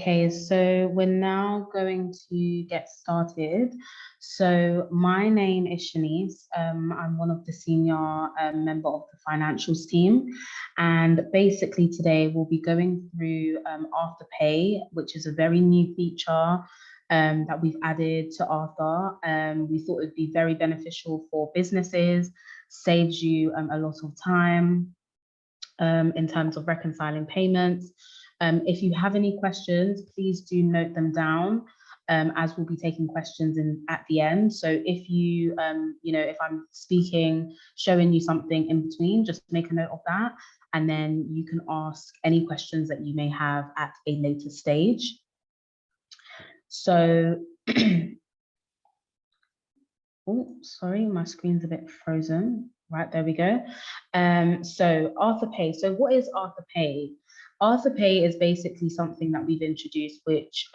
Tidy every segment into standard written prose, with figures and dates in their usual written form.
Okay, so we're now going to get started. So my name is Shanice. I'm one of the senior member of the financials team. And basically today we'll be going through ArthurPay, which is a very new feature that we've added to Arthur. We thought it'd be very beneficial for businesses, saves you a lot of time in terms of reconciling payments. If you have any questions, please do note them down as we'll be taking questions at the end. So if you, if I'm speaking, showing you something in between, just make a note of that. And then you can ask any questions that you may have at a later stage. So, oh, sorry, my screen's a bit frozen. Right, there we go. So ArthurPay. So what is ArthurPay? ArthurPay is basically something that we've introduced, which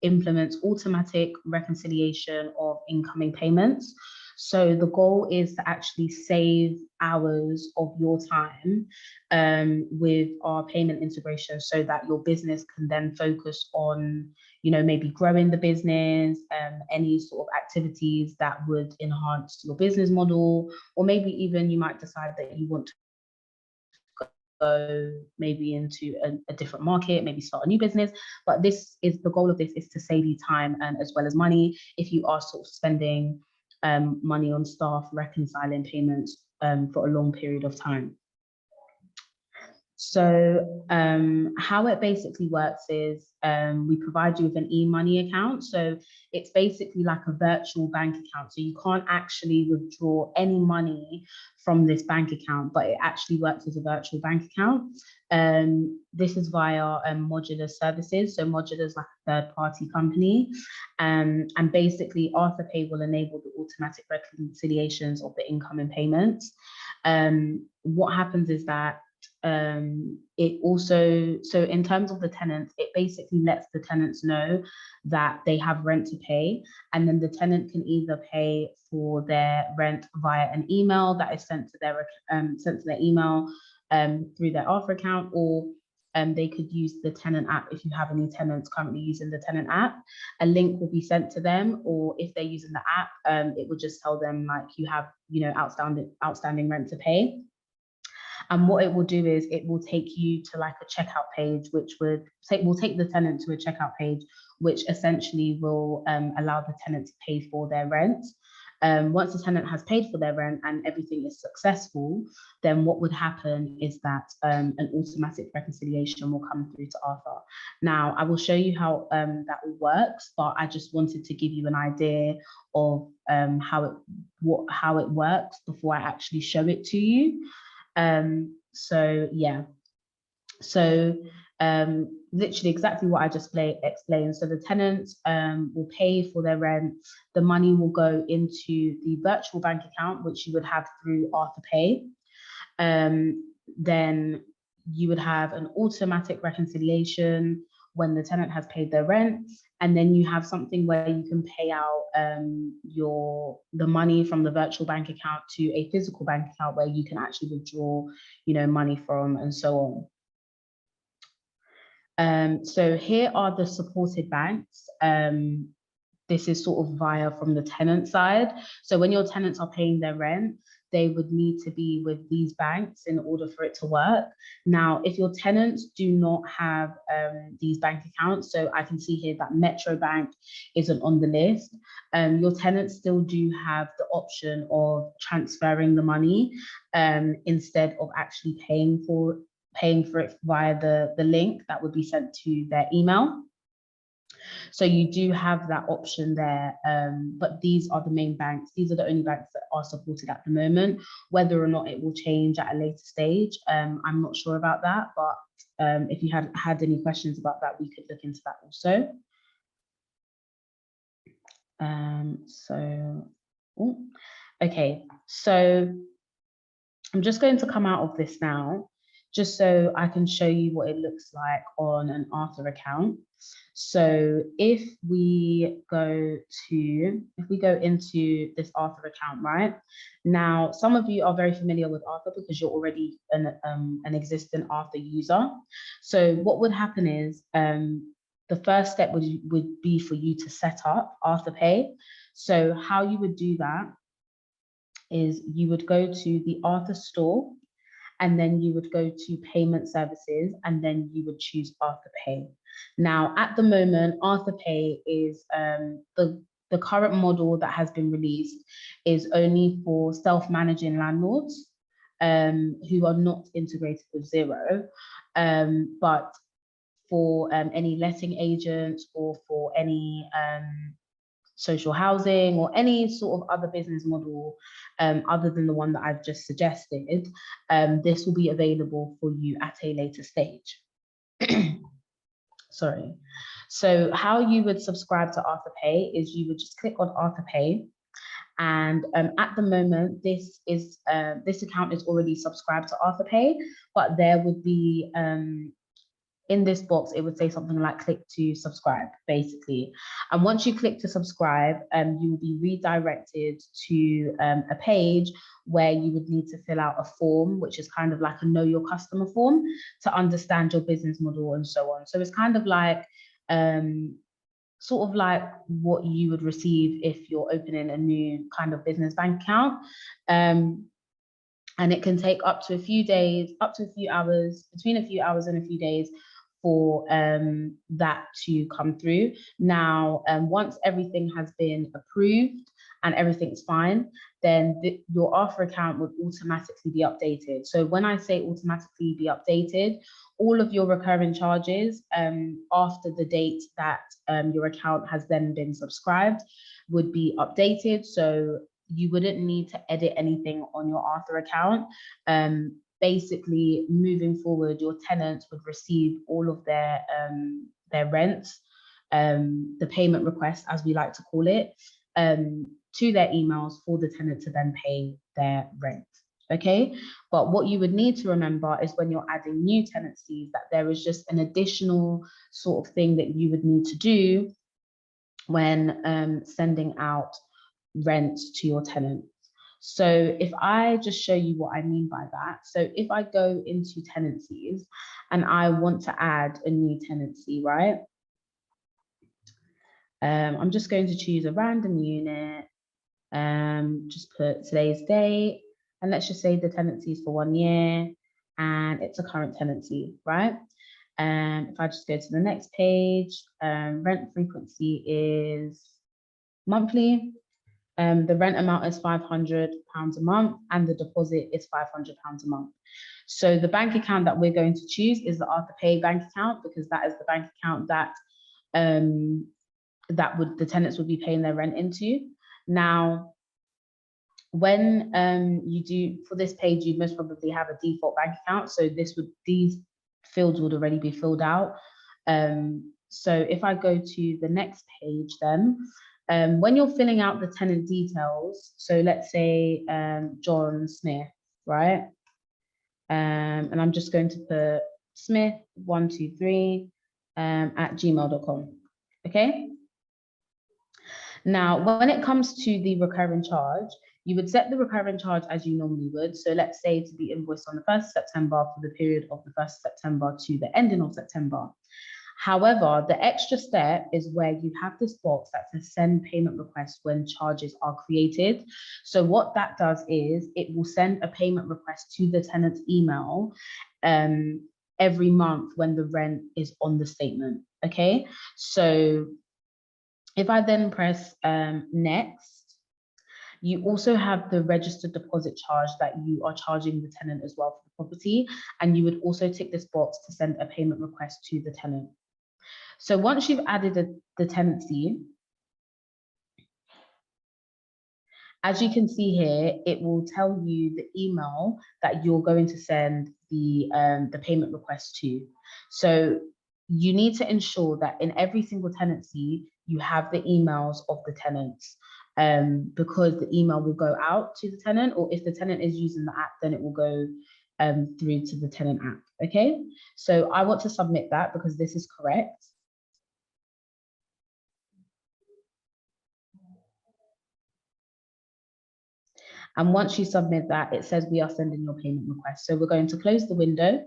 implements automatic reconciliation of incoming payments. So the goal is to actually save hours of your time with our payment integration so that your business can then focus on, maybe growing the business, any sort of activities that would enhance your business model, or maybe even you might decide that you want to go maybe into a different market, maybe start a new business. But the goal of this is to save you time as well as money if you are sort of spending money on staff reconciling payments for a long period of time. So how it basically works is we provide you with an e-money account. So it's basically like a virtual bank account. So you can't actually withdraw any money from this bank account, but it actually works as a virtual bank account. This is via Modular Services. So Modular is like a third-party company. And basically ArthurPay will enable the automatic reconciliations of the incoming payments. What happens is that it also, so in terms of the tenants, it basically lets the tenants know that they have rent to pay, and then the tenant can either pay for their rent via an email that is sent to their email through their Arthur account, or they could use the tenant app. If you have any tenants currently using the tenant app, a link will be sent to them, or if they're using the app, it will just tell them like you have, outstanding rent to pay. And what it will do is it will take you to like a checkout page, which will take the tenant to a checkout page, which essentially will allow the tenant to pay for their rent. Once the tenant has paid for their rent and everything is successful, then what would happen is that an automatic reconciliation will come through to Arthur. Now, I will show you how that all works, but I just wanted to give you an idea of how it works before I actually show it to you. So yeah, so literally exactly what I just explained. So the tenants will pay for their rent. The money will go into the virtual bank account, which you would have through ArthurPay. Then you would have an automatic reconciliation when the tenant has paid their rent. And then you have something where you can pay out the money from the virtual bank account to a physical bank account where you can actually withdraw, money from, and so on. So here are the supported banks. This is sort of via from the tenant side. So when your tenants are paying their rent, they would need to be with these banks in order for it to work. Now, if your tenants do not have these bank accounts, so I can see here that Metro Bank isn't on the list, your tenants still do have the option of transferring the money instead of actually paying for it via the link that would be sent to their email. So you do have that option there, but these are the main banks. These are the only banks that are supported at the moment. Whether or not it will change at a later stage, I'm not sure about that, but if you had any questions about that, we could look into that also. Okay, so I'm just going to come out of this now just so I can show you what it looks like on an Arthur account. So if we go into this Arthur account, right? Now, some of you are very familiar with Arthur because you're already an existing Arthur user. So what would happen is the first step would be for you to set up ArthurPay. So how you would do that is you would go to the Arthur store, and then you would go to payment services, and then you would choose ArthurPay. Now, at the moment, ArthurPay is the current model that has been released is only for self-managing landlords who are not integrated with Xero. But for any letting agents or for any social housing or any sort of other business model other than the one that I've just suggested, this will be available for you at a later stage. Sorry. So how you would subscribe to ArthurPay is you would just click on ArthurPay, and at the moment this account is already subscribed to ArthurPay, but there would be in this box, it would say something like click to subscribe, basically. And once you click to subscribe, you will be redirected to a page where you would need to fill out a form, which is kind of like a know your customer form to understand your business model and so on. So it's kind of like, sort of like what you would receive if you're opening a new kind of business bank account. And it can take up to a few days, up to a few hours, between a few hours and a few days for that to come through. Now, once everything has been approved and everything's fine, then your Arthur account would automatically be updated. So when I say automatically be updated, all of your recurring charges after the date that your account has then been subscribed would be updated. So you wouldn't need to edit anything on your Arthur account. Basically, moving forward, your tenants would receive all of their rents, the payment request, as we like to call it, to their emails for the tenant to then pay their rent. Okay, but what you would need to remember is when you're adding new tenancies, that there is just an additional sort of thing that you would need to do when sending out rent to your tenants. So if I just show you what I mean by that. So if I go into tenancies and I want to add a new tenancy, right? I'm just going to choose a random unit, just put today's date, and let's just say the tenancy is for 1 year and it's a current tenancy, right? If I just go to the next page, rent frequency is monthly. The rent amount is £500 a month and the deposit is £500 a month. So the bank account that we're going to choose is the ArthurPay bank account, because that is the bank account that the tenants would be paying their rent into. Now, when you do for this page, you most probably have a default bank account. So these fields would already be filled out. So if I go to the next page, then when you're filling out the tenant details, so let's say John Smith, right? And I'm just going to put smith123 at gmail.com. Okay. Now, when it comes to the recurring charge, you would set the recurring charge as you normally would. So let's say to be invoiced on the 1st of September for the period of the 1st of September to the ending of September. However, the extra step is where you have this box that says send payment request when charges are created. So what that does is it will send a payment request to the tenant's email every month when the rent is on the statement. Okay, so if I then press next, you also have the registered deposit charge that you are charging the tenant as well for the property. And you would also tick this box to send a payment request to the tenant. So once you've added the tenancy, as you can see here, it will tell you the email that you're going to send the payment request to. So you need to ensure that in every single tenancy, you have the emails of the tenants, because the email will go out to the tenant, or if the tenant is using the app, then it will go through to the tenant app. Okay, so I want to submit that because this is correct. And once you submit that, it says we are sending your payment request. So we're going to close the window,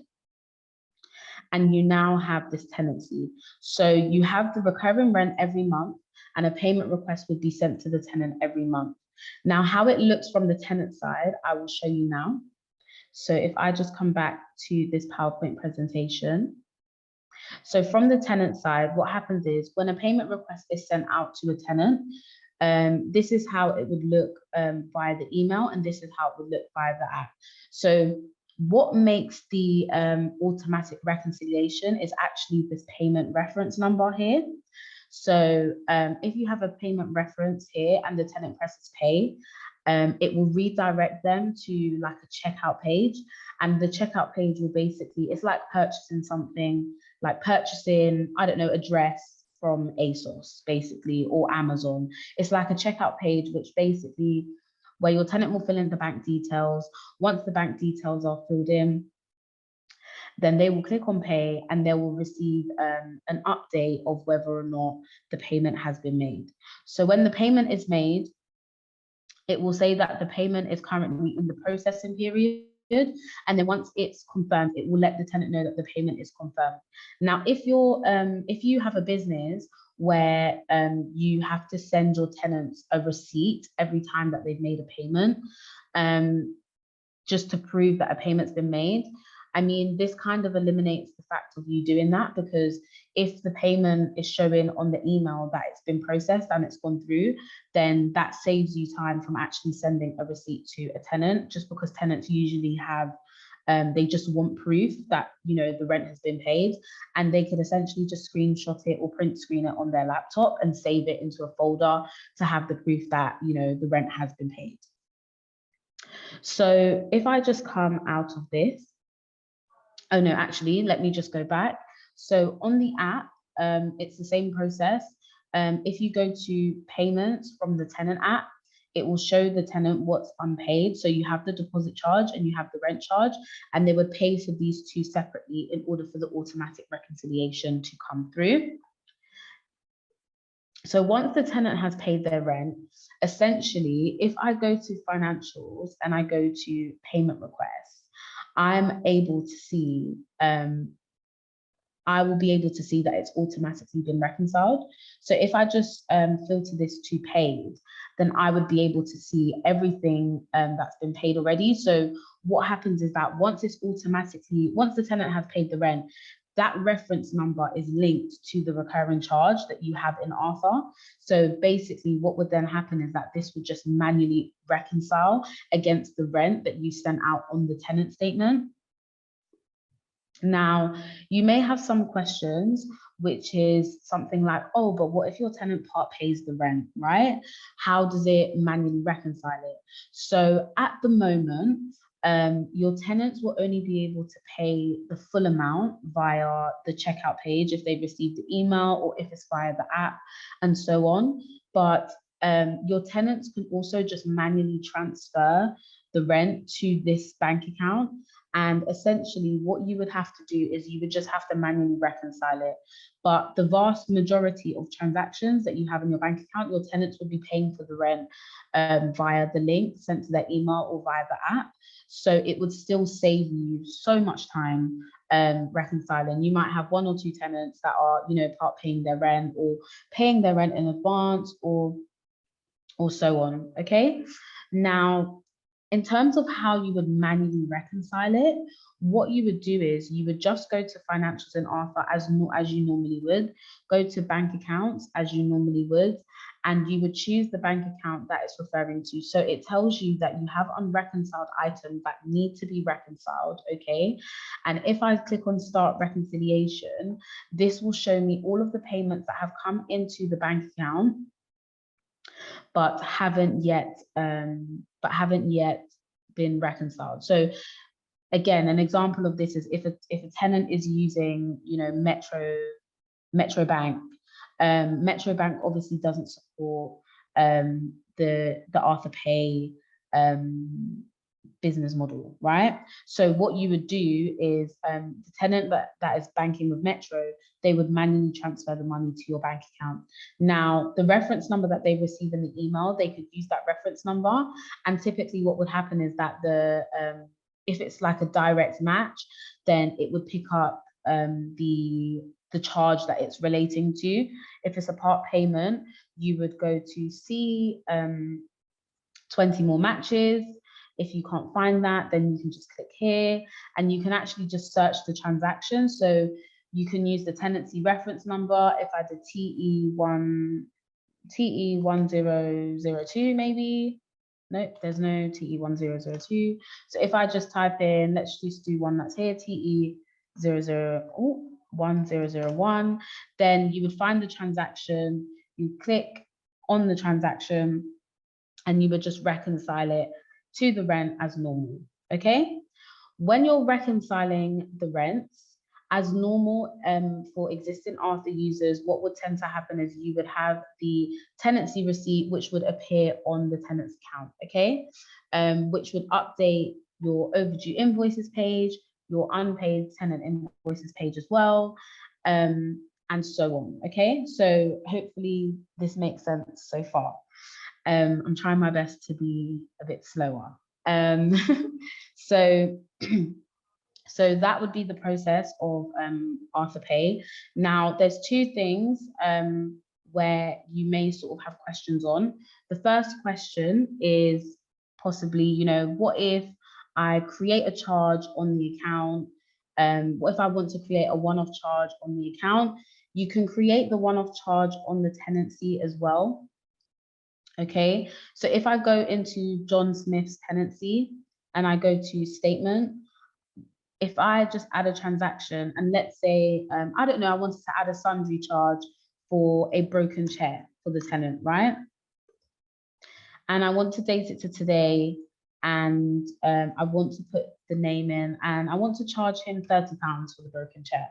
and you now have this tenancy. So you have the recurring rent every month, and a payment request would be sent to the tenant every month. Now, how it looks from the tenant side, I will show you now. So if I just come back to this PowerPoint presentation. So from the tenant side, what happens is when a payment request is sent out to a tenant, this is how it would look via the email, and this is how it would look via the app. So what makes the automatic reconciliation is actually this payment reference number here. So if you have a payment reference here and the tenant presses pay, it will redirect them to like a checkout page. And the checkout page will basically, it's like purchasing something, like purchasing, I don't know, a dress from ASOS, basically, or Amazon. It's like a checkout page, which basically, where your tenant will fill in the bank details. Once the bank details are filled in, then they will click on pay and they will receive an update of whether or not the payment has been made. So when the payment is made, it will say that the payment is currently in the processing period. And then once it's confirmed, it will let the tenant know that the payment is confirmed. Now, if you have a business where you have to send your tenants a receipt every time that they've made a payment, just to prove that a payment's been made, I mean, this kind of eliminates the fact of you doing that, because if the payment is showing on the email that it's been processed and it's gone through, then that saves you time from actually sending a receipt to a tenant, just because tenants usually have, they just want proof that, you know, the rent has been paid, and they could essentially just screenshot it or print screen it on their laptop and save it into a folder to have the proof that, you know, the rent has been paid. So if I just come out of this, oh no, actually, let me just go back. So on the app, it's the same process. If you go to payments from the tenant app, it will show the tenant what's unpaid. So you have the deposit charge and you have the rent charge, and they would pay for these two separately in order for the automatic reconciliation to come through. So once the tenant has paid their rent, essentially, if I go to financials and I go to payment requests, I'm able to see, I will be able to see that it's automatically been reconciled. So if I just filter this to paid, then I would be able to see everything that's been paid already. So what happens is that once the tenant has paid the rent, that reference number is linked to the recurring charge that you have in Arthur. So basically what would then happen is that this would just manually reconcile against the rent that you sent out on the tenant statement. Now, you may have some questions, which is something like, oh, but what if your tenant part pays the rent, right? How does it manually reconcile it? So at the moment, your tenants will only be able to pay the full amount via the checkout page if they receive the email or if it's via the app and so on. But your tenants can also just manually transfer the rent to this bank account. And essentially what you would have to do is you would just have to manually reconcile it. But the vast majority of transactions that you have in your bank account, your tenants would be paying for the rent via the link sent to their email or via the app. So it would still save you so much time reconciling. You might have one or two tenants that are, you know, part paying their rent or paying their rent in advance or so on, okay? Now, in terms of how you would manually reconcile it, what you would do is you would just go to financials in Arthur as you normally would, go to bank accounts as you normally would, and you would choose the bank account that it's referring to. So it tells you that you have unreconciled items that need to be reconciled, okay? And if I click on start reconciliation, this will show me all of the payments that have come into the bank account but haven't yet been reconciled. So again, an example of this is if a tenant is using, you know, Metro Bank. Metro Bank obviously doesn't support the ArthurPay business model, right? So what you would do is the tenant that is banking with Metro, they would manually transfer the money to your bank account. Now, the reference number that they receive in the email, they could use that reference number. And typically what would happen is that if it's like a direct match, then it would pick up the charge that it's relating to. If it's a part payment, you would go to see 20 more matches. If you can't find that, then you can just click here and you can actually just search the transaction. So you can use the tenancy reference number. If I did TE1002 maybe, nope, there's no TE1002. So if I just type in, let's just do one that's here, TE1001, then you would find the transaction, you click on the transaction, and you would just reconcile it to the rent as normal, okay? When you're reconciling the rents as normal for existing Arthur users, what would tend to happen is you would have the tenancy receipt, which would appear on the tenant's account, okay? Which would update your overdue invoices page, your unpaid tenant invoices page as well, and so on, okay? So hopefully this makes sense so far. I'm trying my best to be a bit slower. So that would be the process of ArthurPay. Now, there's two things where you may sort of have questions on. The first question is possibly, you know, what if I create a charge on the account? What if I want to create a one-off charge on the account? You can create the one-off charge on the tenancy as well. Okay, so if I go into John Smith's tenancy and I go to statement, if I just add a transaction and let's say, I don't know, I wanted to add a sundry charge for a broken chair for the tenant, right? And I want to date it to today and I want to put the name in and I want to charge him £30 for the broken chair.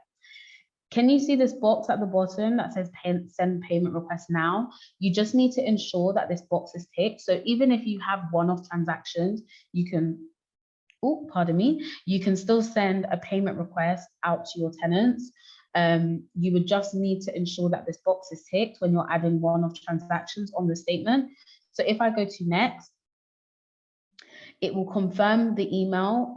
Can you see this box at the bottom that says send payment request now? You just need to ensure that this box is ticked. So even if you have one-off transactions, you can, oh, pardon me, you can still send a payment request out to your tenants. You would just need to ensure that this box is ticked when you're adding one-off transactions on the statement. So if I go to next, it will confirm the email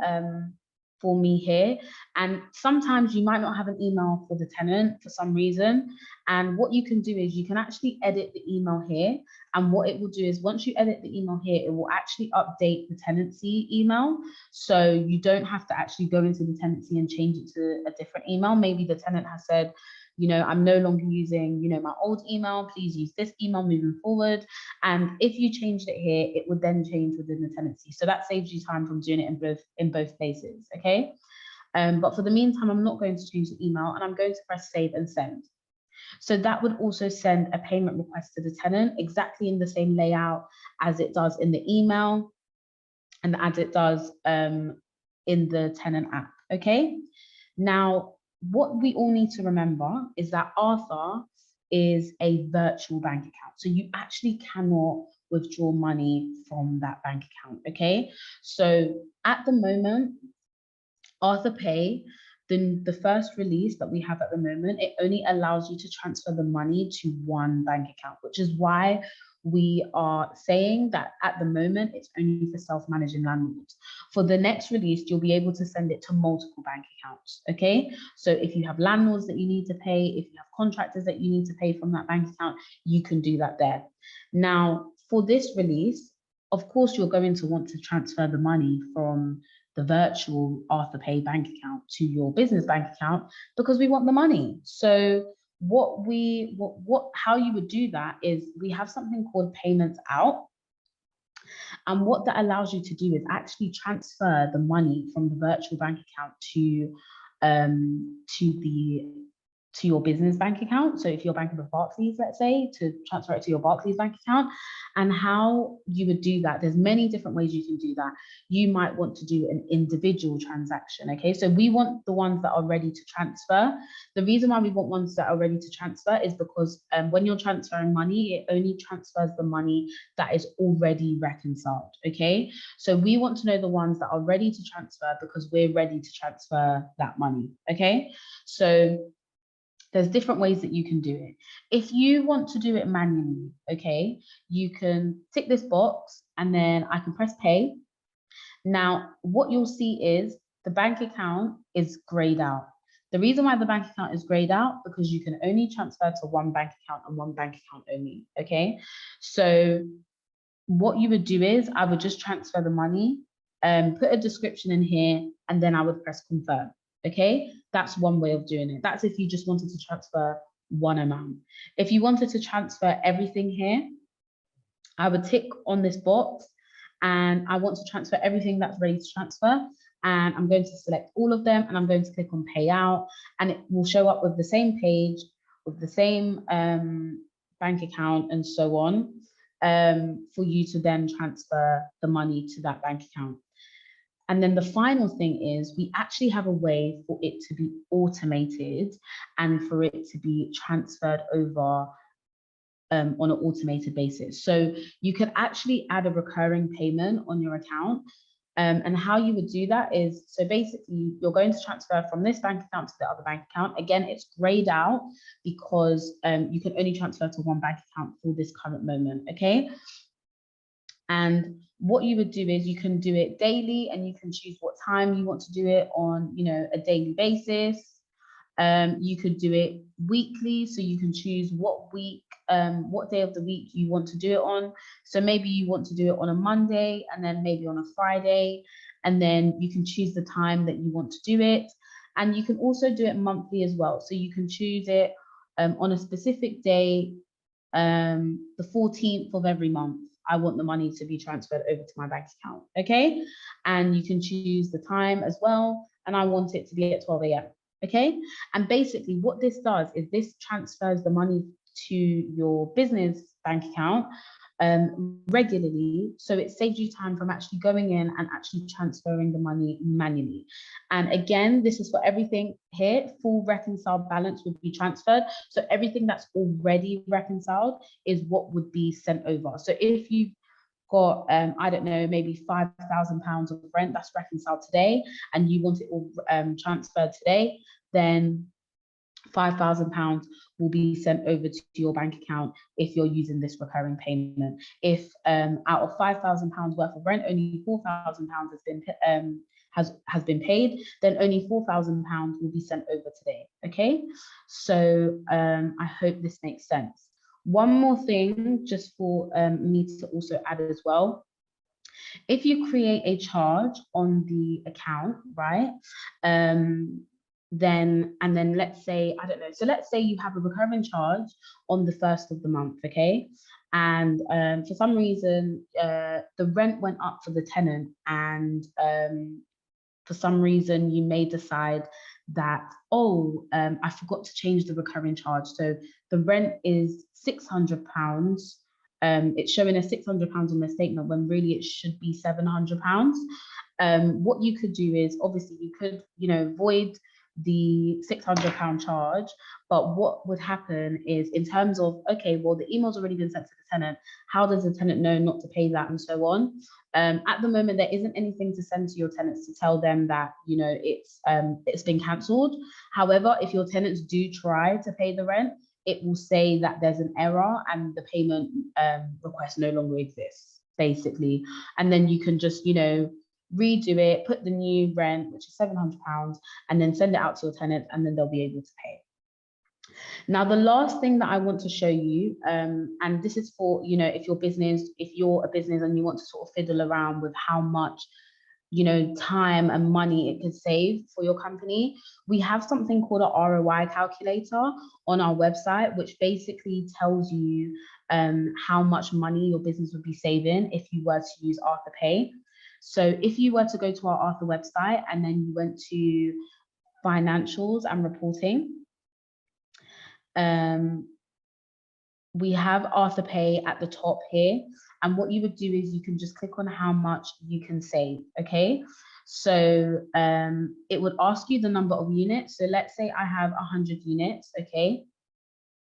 for me here. And sometimes you might not have an email for the tenant for some reason. And what you can do is you can actually edit the email here. And what it will do is once you edit the email here, it will actually update the tenancy email. So you don't have to actually go into the tenancy and change it to a different email. Maybe the tenant has said, you know, I'm no longer using, you know, my old email, please use this email moving forward. And if you changed it here, it would then change within the tenancy. So that saves you time from doing it in both places, okay? But for the meantime, I'm not going to change the email and I'm going to press save and send. So that would also send a payment request to the tenant exactly in the same layout as it does in the email and as it does in the tenant app, okay? Now, what we all need to remember is that Arthur is a virtual bank account. So you actually cannot withdraw money from that bank account, okay? So at the moment, ArthurPay, the first release that we have at the moment, it only allows you to transfer the money to one bank account, which is why we are saying that at the moment, it's only for self-managing landlords. For the next release, you'll be able to send it to multiple bank accounts, okay? So if you have landlords that you need to pay, if you have contractors that you need to pay from that bank account, you can do that there. Now, for this release, of course, you're going to want to transfer the money from the virtual ArthurPay bank account to your business bank account because we want the money. So how you would do that is we have something called payments out. And what that allows you to do is actually transfer the money from the virtual bank account to the to your business bank account. So if you're banking with Barclays, let's say, to transfer it to your Barclays bank account. And how you would do that, there's many different ways you can do that. You might want to do an individual transaction, okay? So we want the ones that are ready to transfer. The reason why we want ones that are ready to transfer is because when you're transferring money, it only transfers the money that is already reconciled, okay? So we want to know the ones that are ready to transfer because we're ready to transfer that money, okay? So there's different ways that you can do it. If you want to do it manually, okay, you can tick this box and then I can press pay. Now, what you'll see is the bank account is grayed out. The reason why the bank account is grayed out, because you can only transfer to one bank account and one bank account only, okay? So what you would do is I would just transfer the money, put a description in here, and then I would press confirm. Okay, that's one way of doing it. That's if you just wanted to transfer one amount. If you wanted to transfer everything here, I would tick on this box and I want to transfer everything that's ready to transfer. And I'm going to select all of them and I'm going to click on payout, and it will show up with the same page, with the same bank account and so on, for you to then transfer the money to that bank account. And then the final thing is we actually have a way for it to be automated and for it to be transferred over on an automated basis. So you could actually add a recurring payment on your account. And how you would do that is, so basically you're going to transfer from this bank account to the other bank account. Again, it's grayed out because you can only transfer to one bank account for this current moment, okay? And what you would do is you can do it daily and you can choose what time you want to do it on, you know, a daily basis. You could do it weekly, so you can choose what week, what day of the week you want to do it on. So maybe you want to do it on a Monday and then maybe on a Friday, and then you can choose the time that you want to do it. And you can also do it monthly as well. So you can choose it on a specific day, the 14th of every month. I want the money to be transferred over to my bank account, okay? And you can choose the time as well, and I want it to be at 12 a.m., okay? And basically what this does is this transfers the money to your business bank account regularly, so it saves you time from actually going in and actually transferring the money manually. And again, this is for everything here. Full reconciled balance would be transferred, so everything that's already reconciled is what would be sent over. So if you've got I don't know, maybe £5,000 of rent that's reconciled today and you want it all transferred today, then £5,000 will be sent over to your bank account if you're using this recurring payment. If out of £5,000 worth of rent, only £4,000 has been paid, then only £4,000 will be sent over today. Okay, so I hope this makes sense. One more thing, just for me to also add as well. If you create a charge on the account, right? Then let's say, I don't know, so let's say you have a recurring charge on the 1st of the month, okay? And for some reason, the rent went up for the tenant, and for some reason you may decide that, oh, I forgot to change the recurring charge. So the rent is £600. It's showing as £600 on the statement when really it should be £700. What you could do is, obviously you could, you know, void the £600 charge, but what would happen is, in terms of, okay, well, the email's already been sent to the tenant, how does the tenant know not to pay that, and so on. At the moment, there isn't anything to send to your tenants to tell them that, you know, it's been cancelled. However, if your tenants do try to pay the rent, it will say that there's an error and the payment request no longer exists, basically. And then you can just, you know, redo it, put the new rent, which is £700, and then send it out to your tenants, and then they'll be able to pay. Now, the last thing that I want to show you, and this is for, you know, if you're a business and you want to sort of fiddle around with how much, you know, time and money it could save for your company, we have something called an ROI calculator on our website, which basically tells you how much money your business would be saving if you were to use ArthurPay. So if you were to go to our Arthur website and then you went to financials and reporting, We have ArthurPay at the top here. And what you would do is you can just click on how much you can save, okay? So it would ask you the number of units. So let's say I have 100 units, okay?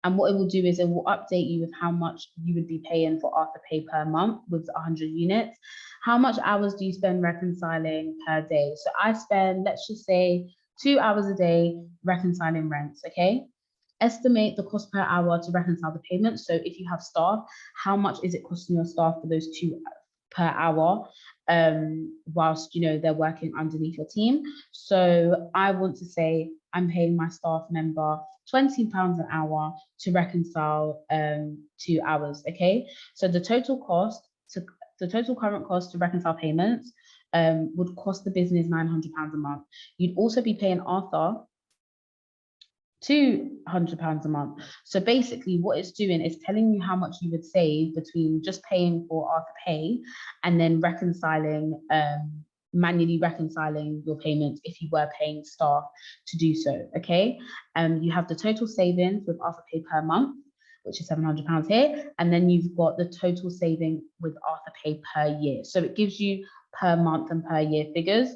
And what it will do is it will update you with how much you would be paying for ArthurPay per month with 100 units. How much hours do you spend reconciling per day? So I spend, let's just say, 2 hours a day reconciling rents, okay? Estimate the cost per hour to reconcile the payment. So if you have staff, how much is it costing your staff for those 2 per hour whilst they're working underneath your team? So I want to say I'm paying my staff member £20 an hour to reconcile 2 hours. Okay, so the total current cost to reconcile payments would cost the business £900 a month. You'd also be paying Arthur £200 a month. So basically what it's doing is telling you how much you would save between just paying for ArthurPay and then manually reconciling your payments if you were paying staff to do so, okay? You have the total savings with ArthurPay per month, which is £700 here, and then you've got the total saving with ArthurPay per year. So it gives you per month and per year figures.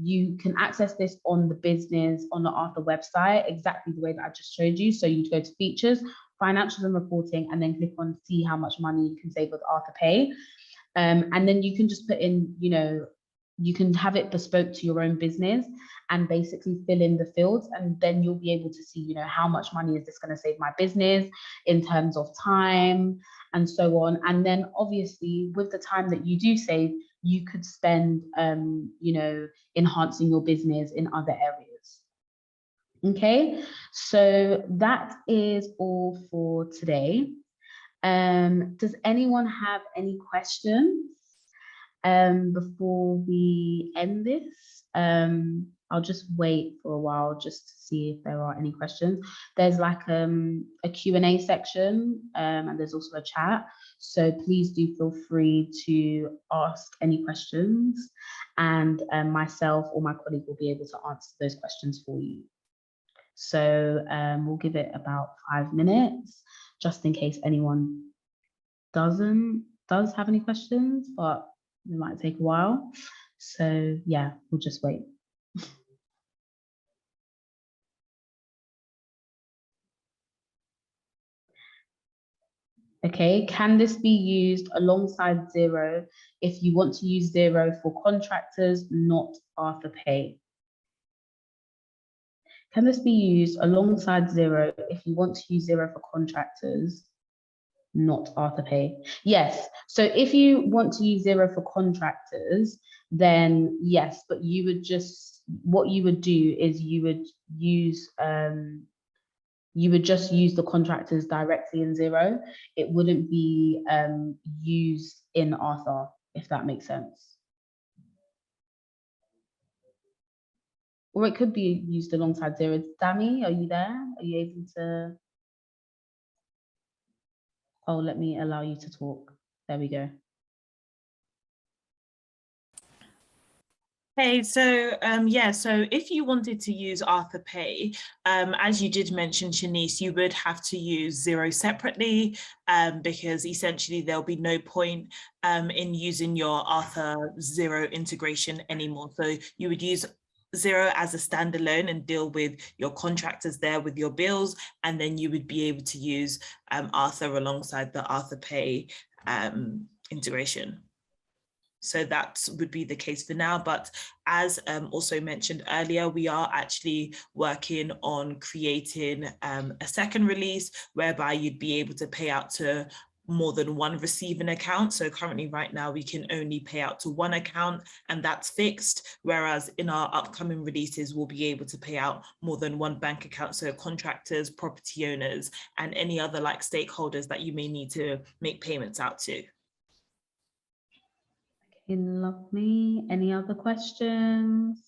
You can access this on the Arthur website, exactly the way that I just showed you. So you'd go to features, financials and reporting, and then click on see how much money you can save with ArthurPay. And then you can just put in, you can have it bespoke to your own business and basically fill in the fields, and then you'll be able to see, how much money is this going to save my business in terms of time and so on. And then obviously with the time that you do save, you could spend, enhancing your business in other areas. Okay, so that is all for today. Does anyone have any questions before we end this? I'll just wait for a while just to see if there are any questions. There's like a Q&A section and there's also a chat. So please do feel free to ask any questions and myself or my colleague will be able to answer those questions for you. So we'll give it about 5 minutes just in case anyone does have any questions, but it might take a while. So yeah, we'll just wait. Okay, can this be used alongside Zero if you want to use Zero for contractors, not ArthurPay? Can this be used alongside Zero if you want to use Zero for contractors, not ArthurPay? Yes. So if you want to use Zero for contractors, then yes, but what you would do is you would just use the contractors directly in Zero. It wouldn't be used in Arthur, if that makes sense. Or it could be used alongside Zero. Dami, are you there? Are you able to? Oh, let me allow you to talk. There we go. Hey, so so if you wanted to use ArthurPay, as you did mention, Shanice, you would have to use Zero separately because essentially there'll be no point in using your Arthur Zero integration anymore. So you would use Zero as a standalone and deal with your contractors there with your bills, and then you would be able to use Arthur alongside the ArthurPay integration. So that would be the case for now. But as also mentioned earlier, we are actually working on creating a second release whereby you'd be able to pay out to more than one receiving account. So currently right now we can only pay out to one account and that's fixed. Whereas in our upcoming releases, we'll be able to pay out more than one bank account. So contractors, property owners, and any other like stakeholders that you may need to make payments out to. Lovely. Any other questions?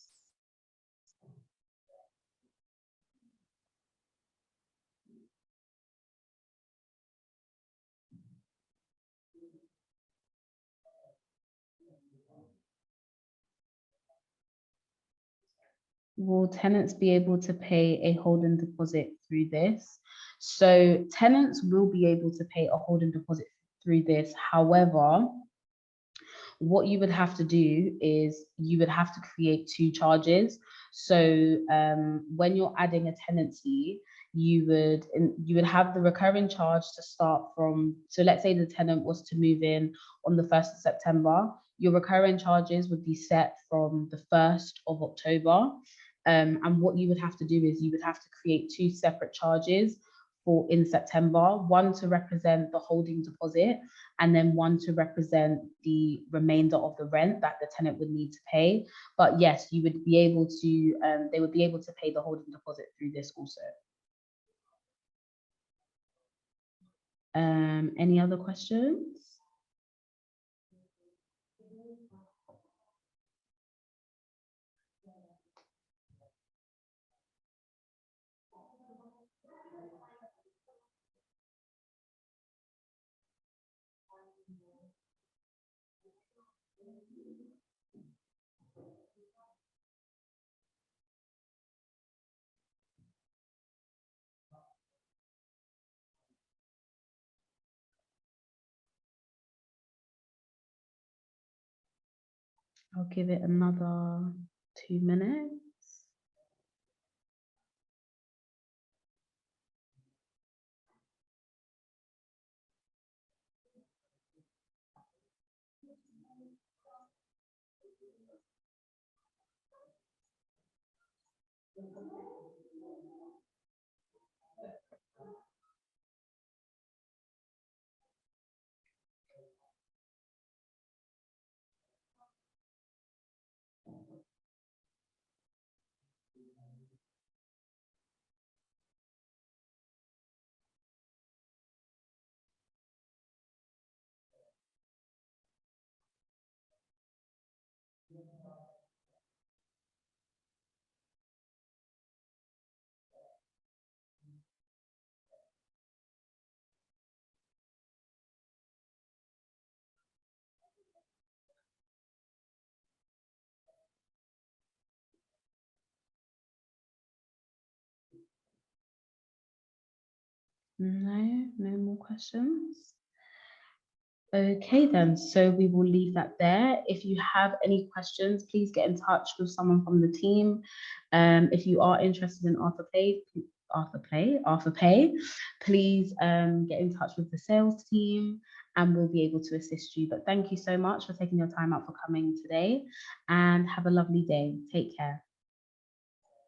Will tenants be able to pay a holding deposit through this? So tenants will be able to pay a holding deposit through this. However, what you would have to do is you would have to create two charges. So when you're adding a tenancy, you would have the recurring charge to start from. So let's say the tenant was to move in on the 1st of September. Your recurring charges would be set from the 1st of October. And what you would have to do is you would have to create two separate charges for in September, one to represent the holding deposit and then one to represent the remainder of the rent that the tenant would need to pay. But yes, you would be able to, they would be able to pay the holding deposit through this also. Any other questions? I'll give it another 2 minutes. No more questions. Okay then, so we will leave that there. If you have any questions, please get in touch with someone from the team. If you are interested in ArthurPay, please get in touch with the sales team and we'll be able to assist you. But thank you so much for taking your time out for coming today and have a lovely day. Take care.